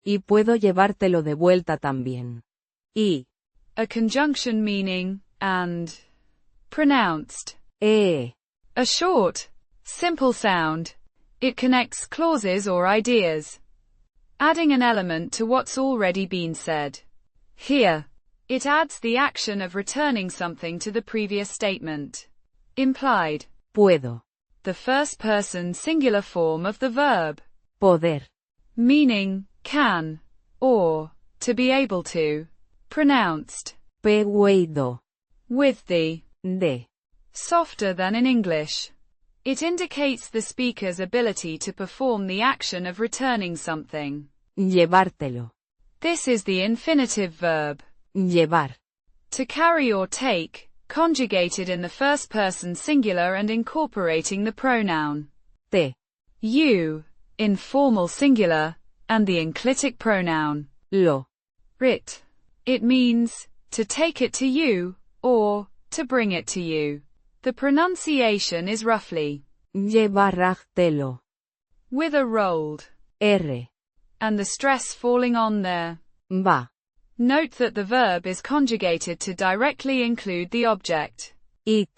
Y puedo llevártelo de vuelta también. Y. A conjunction meaning, and. Pronounced. A short, simple sound. It connects clauses or ideas, adding an element to what's already been said. Here, it adds the action of returning something to the previous statement. Implied. Puedo. The first person singular form of the verb. Poder. Meaning, can, or, to be able to. Pronounced. Pway-doh. With the De. Softer than in English. It indicates the speaker's ability to perform the action of returning something. Llevártelo. This is the infinitive verb. Llevar. To carry or take, conjugated in the first person singular and incorporating the pronoun. Te. You, informal singular, and the enclitic pronoun. Lo. It. It means, to take it to you, or, to bring it to you. The pronunciation is roughly Yeh-vah-rah-teh-loh. with a rolled R. and the stress falling on there. Va. Note that the verb is conjugated to directly include the object, It.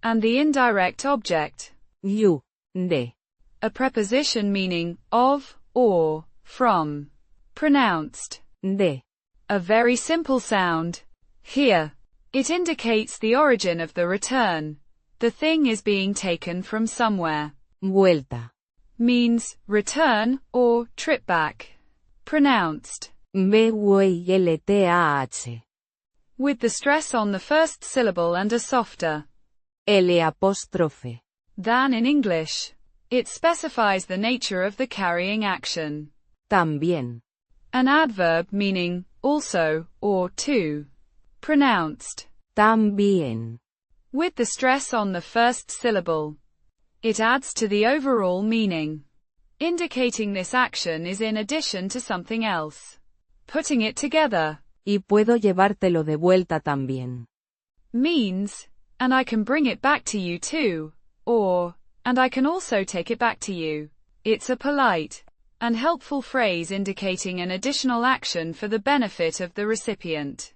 and the indirect object, You. De. a preposition meaning of, or, from. Pronounced. De. A very simple sound. Here, it indicates the origin of the return. The thing is being taken from somewhere. Vuelta. Means, return, or, trip back. Pronounced. pway-doh. With the stress on the first syllable and a softer L' than in English. It specifies the nature of the carrying action. También. An adverb meaning, also, or to. Pronounced. También. With the stress on the first syllable. It adds to the overall meaning, indicating this action is in addition to something else. Putting it together. Y puedo llevártelo de vuelta también. Means, and I can bring it back to you too, or, and I can also take it back to you. It's a polite and helpful phrase indicating an additional action for the benefit of the recipient.